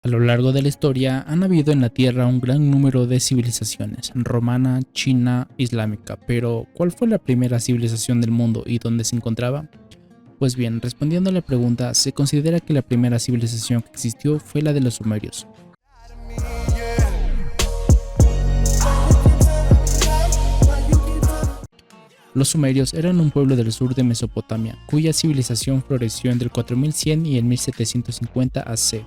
A lo largo de la historia han habido en la Tierra un gran número de civilizaciones, romana, china, islámica, pero ¿cuál fue la primera civilización del mundo y dónde se encontraba? Pues bien, respondiendo a la pregunta, se considera que la primera civilización que existió fue la de los sumerios. Los sumerios eran un pueblo del sur de Mesopotamia, cuya civilización floreció entre el 4100 y el 1750 AC.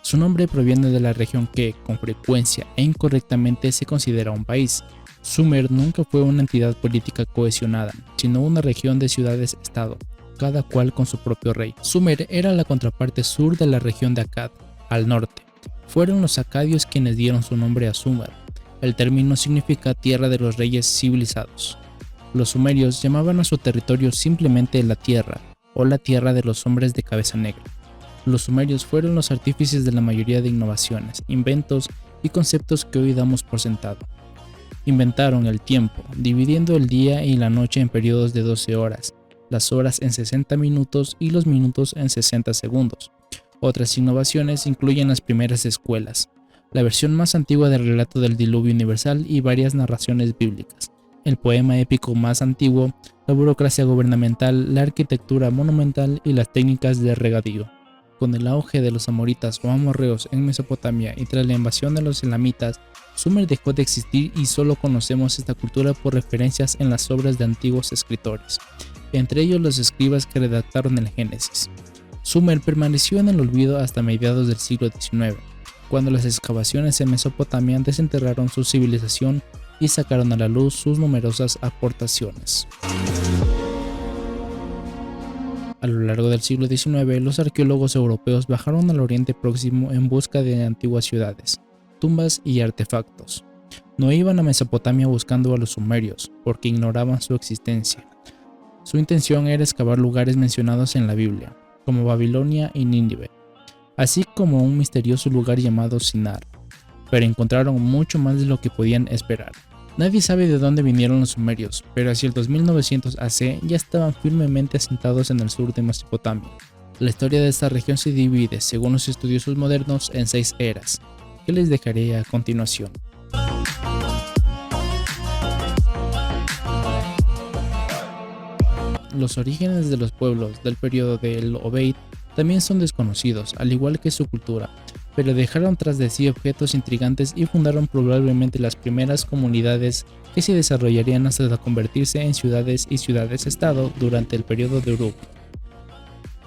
Su nombre proviene de la región que, con frecuencia e incorrectamente, se considera un país. Sumer nunca fue una entidad política cohesionada, sino una región de ciudades-estado, cada cual con su propio rey. Sumer era la contraparte sur de la región de Akkad, al norte. Fueron los acadios quienes dieron su nombre a Sumer. El término significa tierra de los reyes civilizados. Los sumerios llamaban a su territorio simplemente la tierra, o la tierra de los hombres de cabeza negra. Los sumerios fueron los artífices de la mayoría de innovaciones, inventos y conceptos que hoy damos por sentado. Inventaron el tiempo, dividiendo el día y la noche en periodos de 12 horas, las horas en 60 minutos y los minutos en 60 segundos. Otras innovaciones incluyen las primeras escuelas, la versión más antigua del relato del diluvio universal y varias narraciones bíblicas, el poema épico más antiguo, la burocracia gubernamental, la arquitectura monumental y las técnicas de regadío. Con el auge de los amoritas o amorreos en Mesopotamia y tras la invasión de los elamitas, Sumer dejó de existir y solo conocemos esta cultura por referencias en las obras de antiguos escritores, entre ellos los escribas que redactaron el Génesis. Sumer permaneció en el olvido hasta mediados del siglo XIX, cuando las excavaciones en Mesopotamia desenterraron su civilización y sacaron a la luz sus numerosas aportaciones. A lo largo del siglo XIX, los arqueólogos europeos bajaron al Oriente Próximo en busca de antiguas ciudades, tumbas y artefactos. No iban a Mesopotamia buscando a los sumerios, porque ignoraban su existencia. Su intención era excavar lugares mencionados en la Biblia, como Babilonia y Nínive, así como un misterioso lugar llamado Sinar, pero encontraron mucho más de lo que podían esperar. Nadie sabe de dónde vinieron los sumerios, pero hacia el 2900 AC ya estaban firmemente asentados en el sur de Mesopotamia. La historia de esta región se divide, según los estudiosos modernos, en 6 eras, que les dejaré a continuación. Los orígenes de los pueblos del periodo del Obeid también son desconocidos, al igual que su cultura, pero dejaron tras de sí objetos intrigantes y fundaron probablemente las primeras comunidades que se desarrollarían hasta convertirse en ciudades y ciudades-estado durante el periodo de Uruk.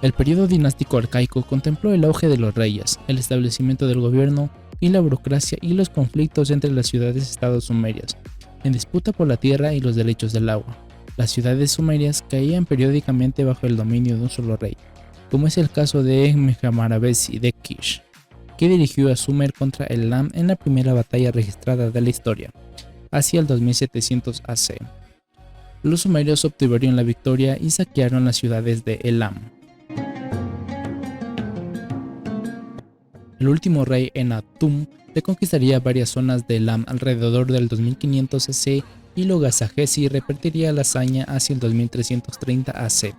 El periodo dinástico arcaico contempló el auge de los reyes, el establecimiento del gobierno y la burocracia y los conflictos entre las ciudades-estados sumerias, en disputa por la tierra y los derechos del agua. Las ciudades sumerias caían periódicamente bajo el dominio de un solo rey, como es el caso de Mehhamarabesi de Kish, que dirigió a Sumer contra Elam en la primera batalla registrada de la historia, hacia el 2700 AC. Los sumerios obtuvieron la victoria y saquearon las ciudades de Elam. El último rey Enatum reconquistaría varias zonas de Elam alrededor del 2500 AC y Logasagesi repetiría la hazaña hacia el 2330 AC,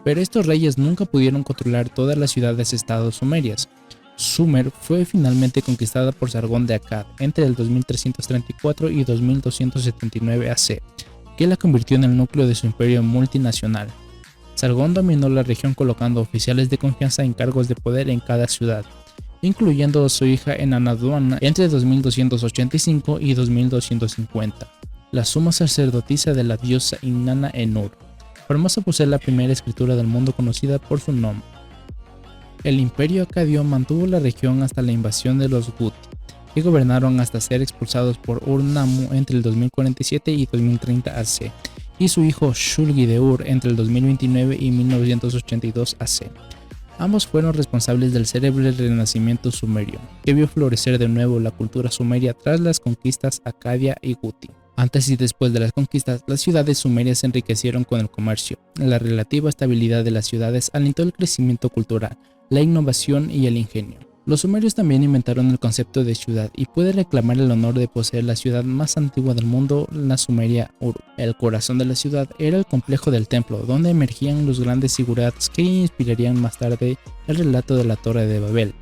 pero estos reyes nunca pudieron controlar todas las ciudades-estados sumerias. Sumer fue finalmente conquistada por Sargón de Akkad entre el 2334 y 2279 AC, que la convirtió en el núcleo de su imperio multinacional. Sargón dominó la región colocando oficiales de confianza en cargos de poder en cada ciudad, incluyendo a su hija Enanaduana entre 2285 y 2250, la suma sacerdotisa de la diosa Inanna Enur, famosa por ser la primera escritura del mundo conocida por su nombre. El imperio acadio mantuvo la región hasta la invasión de los Guti, que gobernaron hasta ser expulsados por Ur-Nammu entre el 2047 y 2030 AC, y su hijo Shulgi-de-Ur entre el 2029 y 1982 AC. Ambos fueron responsables del célebre renacimiento sumerio, que vio florecer de nuevo la cultura sumeria tras las conquistas acadia y Guti. Antes y después de las conquistas, las ciudades sumerias se enriquecieron con el comercio. La relativa estabilidad de las ciudades alentó el crecimiento cultural, la innovación y el ingenio. Los sumerios también inventaron el concepto de ciudad y puede reclamar el honor de poseer la ciudad más antigua del mundo, la Sumeria Uruk. El corazón de la ciudad era el complejo del templo, donde emergían los grandes zigurats que inspirarían más tarde el relato de la Torre de Babel.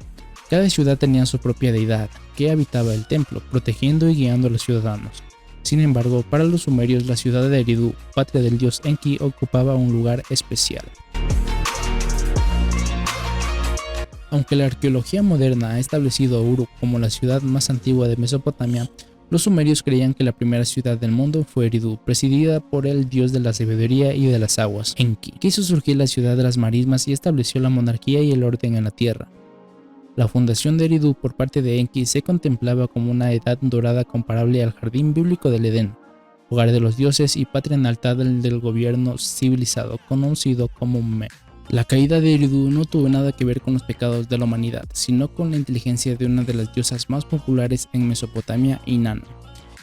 Cada ciudad tenía su propia deidad, que habitaba el templo, protegiendo y guiando a los ciudadanos. Sin embargo, para los sumerios, la ciudad de Eridu, patria del dios Enki, ocupaba un lugar especial. Aunque la arqueología moderna ha establecido a Uruk como la ciudad más antigua de Mesopotamia, los sumerios creían que la primera ciudad del mundo fue Eridu, presidida por el dios de la sabiduría y de las aguas, Enki, que hizo surgir la ciudad de las marismas y estableció la monarquía y el orden en la tierra. La fundación de Eridu por parte de Enki se contemplaba como una edad dorada comparable al jardín bíblico del Edén, hogar de los dioses y patria natal del gobierno civilizado conocido como Me. La caída de Eridu no tuvo nada que ver con los pecados de la humanidad, sino con la inteligencia de una de las diosas más populares en Mesopotamia, Inanna.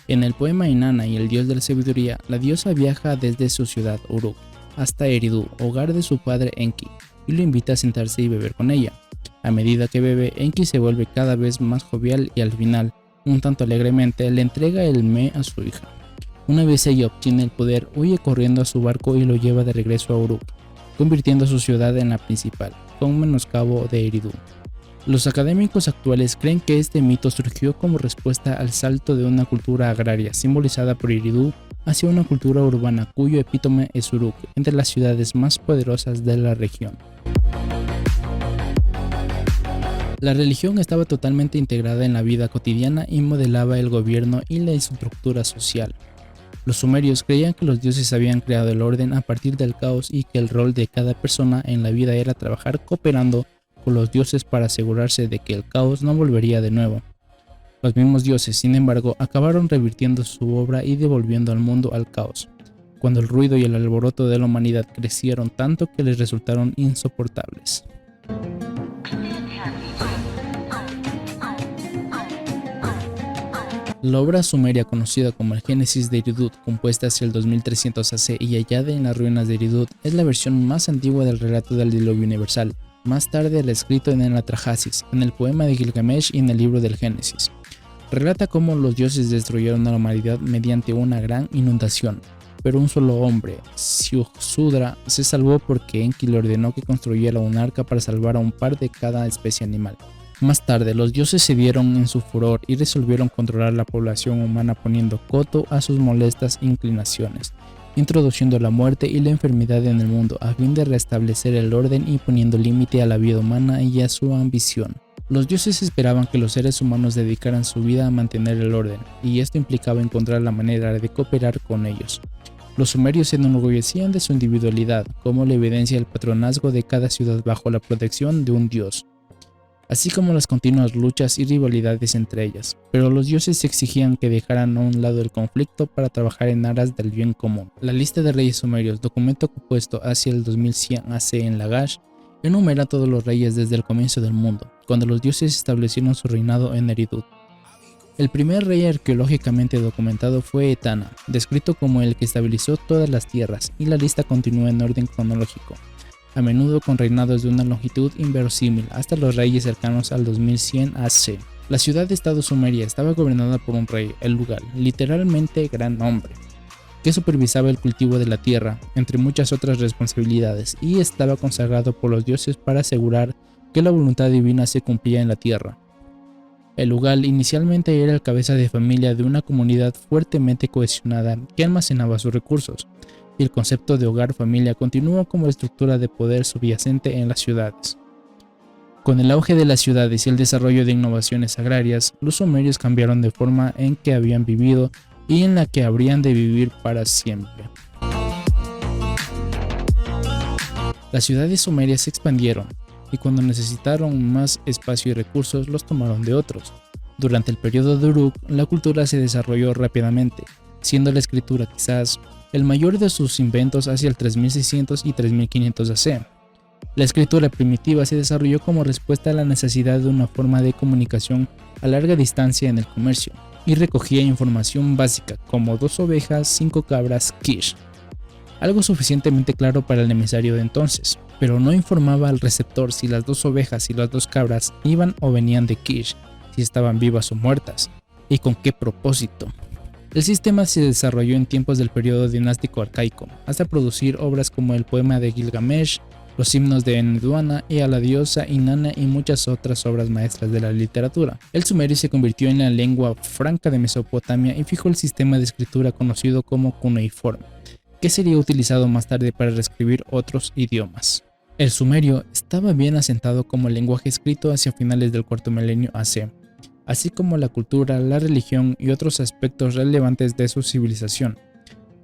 En el poema Inanna y el dios de la sabiduría, la diosa viaja desde su ciudad Uruk hasta Eridu, hogar de su padre Enki, y lo invita a sentarse y beber con ella. A medida que bebe, Enki se vuelve cada vez más jovial y al final, un tanto alegremente, le entrega el Me a su hija. Una vez ella obtiene el poder, huye corriendo a su barco y lo lleva de regreso a Uruk, convirtiendo a su ciudad en la principal, con menoscabo de Eridu. Los académicos actuales creen que este mito surgió como respuesta al salto de una cultura agraria simbolizada por Eridu hacia una cultura urbana cuyo epítome es Uruk, entre las ciudades más poderosas de la región. La religión estaba totalmente integrada en la vida cotidiana y modelaba el gobierno y la estructura social. Los sumerios creían que los dioses habían creado el orden a partir del caos y que el rol de cada persona en la vida era trabajar cooperando con los dioses para asegurarse de que el caos no volvería de nuevo. Los mismos dioses, sin embargo, acabaron revirtiendo su obra y devolviendo al mundo al caos, cuando el ruido y el alboroto de la humanidad crecieron tanto que les resultaron insoportables. La obra sumeria conocida como el Génesis de Eridu, compuesta hacia el 2300 AC y hallada en las ruinas de Eridu, es la versión más antigua del relato del diluvio universal, más tarde el escrito en el Atrahasis, en el poema de Gilgamesh y en el libro del Génesis. Relata cómo los dioses destruyeron a la humanidad mediante una gran inundación, pero un solo hombre, Siuxudra, se salvó porque Enki le ordenó que construyera un arca para salvar a un par de cada especie animal. Más tarde, los dioses cedieron en su furor y resolvieron controlar la población humana poniendo coto a sus molestas inclinaciones, introduciendo la muerte y la enfermedad en el mundo a fin de restablecer el orden y poniendo límite a la vida humana y a su ambición. Los dioses esperaban que los seres humanos dedicaran su vida a mantener el orden, y esto implicaba encontrar la manera de cooperar con ellos. Los sumerios se enorgullecían de su individualidad, como la evidencia el patronazgo de cada ciudad bajo la protección de un dios, así como las continuas luchas y rivalidades entre ellas, pero los dioses exigían que dejaran a un lado el conflicto para trabajar en aras del bien común. La lista de reyes sumerios, documento compuesto hacia el 2100 AC en Lagash, enumera a todos los reyes desde el comienzo del mundo, cuando los dioses establecieron su reinado en Eridu. El primer rey arqueológicamente documentado fue Etana, descrito como el que estabilizó todas las tierras, y la lista continúa en orden cronológico, a menudo con reinados de una longitud inverosímil hasta los reyes cercanos al 2100 AC. La ciudad-estado sumeria estaba gobernada por un rey, el Lugal, literalmente gran hombre, que supervisaba el cultivo de la tierra, entre muchas otras responsabilidades, y estaba consagrado por los dioses para asegurar que la voluntad divina se cumplía en la tierra. El Lugal inicialmente era el cabeza de familia de una comunidad fuertemente cohesionada que almacenaba sus recursos, y el concepto de hogar-familia continuó como estructura de poder subyacente en las ciudades. Con el auge de las ciudades y el desarrollo de innovaciones agrarias, los sumerios cambiaron de forma en que habían vivido y en la que habrían de vivir para siempre. Las ciudades sumerias se expandieron, y cuando necesitaron más espacio y recursos los tomaron de otros. Durante el periodo de Uruk, la cultura se desarrolló rápidamente, siendo la escritura quizás el mayor de sus inventos hacia el 3600 y 3500 AC. La escritura primitiva se desarrolló como respuesta a la necesidad de una forma de comunicación a larga distancia en el comercio, y recogía información básica como 2 ovejas, 5 cabras, quish, algo suficientemente claro para el emisario de entonces, pero no informaba al receptor si las 2 ovejas y las 2 cabras iban o venían de quish, si estaban vivas o muertas, y con qué propósito. El sistema se desarrolló en tiempos del periodo dinástico arcaico, hasta producir obras como el poema de Gilgamesh, los himnos de Enheduanna y a la diosa Inanna y muchas otras obras maestras de la literatura. El sumerio se convirtió en la lengua franca de Mesopotamia y fijó el sistema de escritura conocido como cuneiforme, que sería utilizado más tarde para reescribir otros idiomas. El sumerio estaba bien asentado como lenguaje escrito hacia finales del cuarto milenio AC, así como la cultura, la religión y otros aspectos relevantes de su civilización.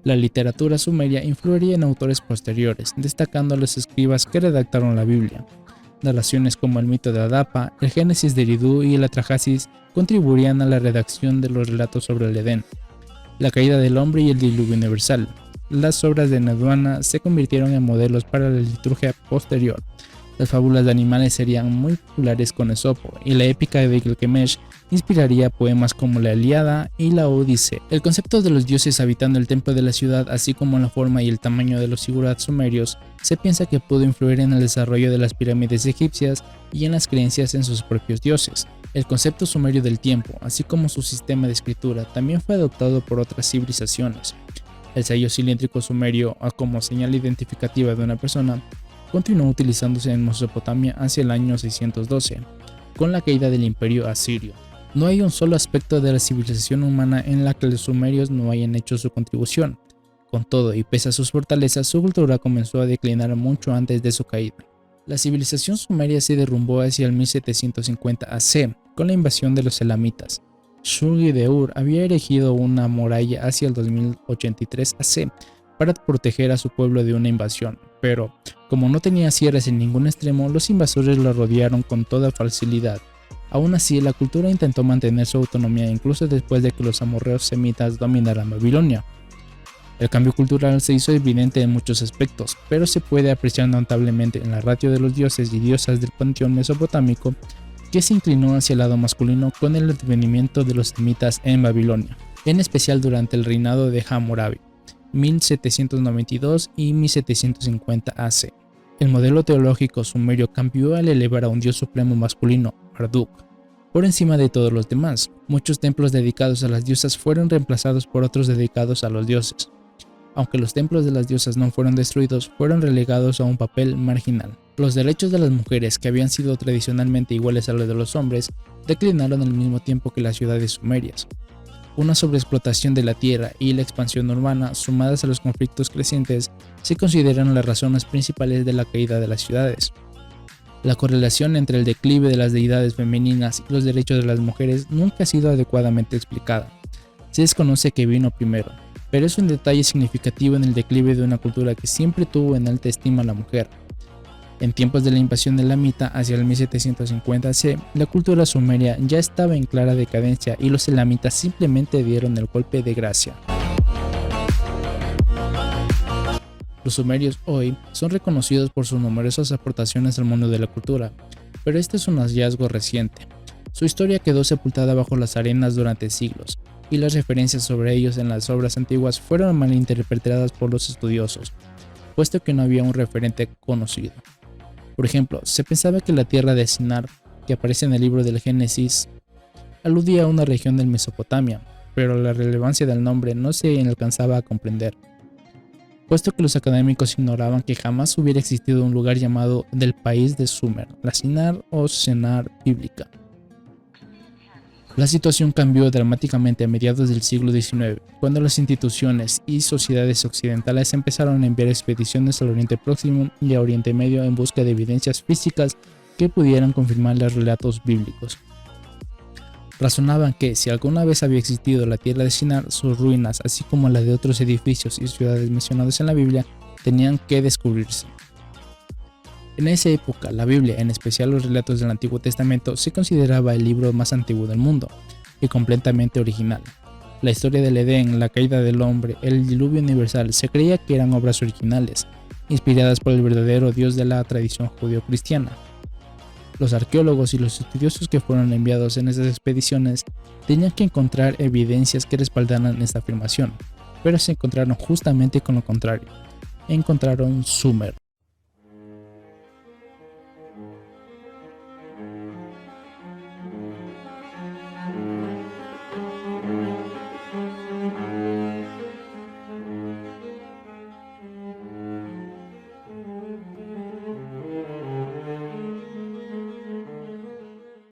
La literatura sumeria influiría en autores posteriores, destacando a los escribas que redactaron la Biblia. Narraciones como el mito de Adapa, el Génesis de Eridu y el Atrahasis contribuirían a la redacción de los relatos sobre el Edén, la caída del hombre y el diluvio universal. Las obras de Enheduanna se convirtieron en modelos para la liturgia posterior. Las fábulas de animales serían muy populares con Esopo, y la épica de Gilgamesh inspiraría poemas como la Ilíada y la Odisea. El concepto de los dioses habitando el templo de la ciudad, así como la forma y el tamaño de los zigurats sumerios, se piensa que pudo influir en el desarrollo de las pirámides egipcias y en las creencias en sus propios dioses. El concepto sumerio del tiempo, así como su sistema de escritura, también fue adoptado por otras civilizaciones. El sello cilíndrico sumerio, como señal identificativa de una persona, continuó utilizándose en Mesopotamia hacia el año 612, con la caída del imperio asirio. No hay un solo aspecto de la civilización humana en la que los sumerios no hayan hecho su contribución. Con todo y pese a sus fortalezas, su cultura comenzó a declinar mucho antes de su caída. La civilización sumeria se derrumbó hacia el 1750 AC, con la invasión de los elamitas. Shulgi de Ur había erigido una muralla hacia el 2083 AC para proteger a su pueblo de una invasión, pero como no tenía sierras en ningún extremo, los invasores lo rodearon con toda facilidad. Aún así, la cultura intentó mantener su autonomía incluso después de que los amorreos semitas dominaran Babilonia. El cambio cultural se hizo evidente en muchos aspectos, pero se puede apreciar notablemente en la ratio de los dioses y diosas del panteón mesopotámico, que se inclinó hacia el lado masculino con el advenimiento de los semitas en Babilonia, en especial durante el reinado de Hammurabi, 1792 y 1750 AC. El modelo teológico sumerio cambió al elevar a un dios supremo masculino, Marduk, por encima de todos los demás. Muchos templos dedicados a las diosas fueron reemplazados por otros dedicados a los dioses. Aunque los templos de las diosas no fueron destruidos, fueron relegados a un papel marginal. Los derechos de las mujeres, que habían sido tradicionalmente iguales a los de los hombres, declinaron al mismo tiempo que las ciudades sumerias. Una sobreexplotación de la tierra y la expansión urbana, sumadas a los conflictos crecientes, se consideran las razones principales de la caída de las ciudades. La correlación entre el declive de las deidades femeninas y los derechos de las mujeres nunca ha sido adecuadamente explicada. Se desconoce qué vino primero, pero es un detalle significativo en el declive de una cultura que siempre tuvo en alta estima a la mujer. En tiempos de la invasión elamita hacia el 1750 AC, la cultura sumeria ya estaba en clara decadencia y los elamitas simplemente dieron el golpe de gracia. Los sumerios hoy son reconocidos por sus numerosas aportaciones al mundo de la cultura, pero este es un hallazgo reciente. Su historia quedó sepultada bajo las arenas durante siglos, y las referencias sobre ellos en las obras antiguas fueron malinterpretadas por los estudiosos, puesto que no había un referente conocido. Por ejemplo, se pensaba que la tierra de Sinar, que aparece en el libro del Génesis, aludía a una región de Mesopotamia, pero la relevancia del nombre no se alcanzaba a comprender, puesto que los académicos ignoraban que jamás hubiera existido un lugar llamado del país de Sumer, la Sinar o Senar bíblica. La situación cambió dramáticamente a mediados del siglo XIX, cuando las instituciones y sociedades occidentales empezaron a enviar expediciones al Oriente Próximo y a Oriente Medio en busca de evidencias físicas que pudieran confirmar los relatos bíblicos. Razonaban que, si alguna vez había existido la tierra de Shinar, sus ruinas, así como la de otros edificios y ciudades mencionados en la Biblia, tenían que descubrirse. En esa época, la Biblia, en especial los relatos del Antiguo Testamento, se consideraba el libro más antiguo del mundo y completamente original. La historia del Edén, la caída del hombre, el diluvio universal, se creía que eran obras originales, inspiradas por el verdadero Dios de la tradición judeo-cristiana. Los arqueólogos y los estudiosos que fueron enviados en esas expediciones tenían que encontrar evidencias que respaldaran esta afirmación, pero se encontraron justamente con lo contrario. Encontraron Sumer.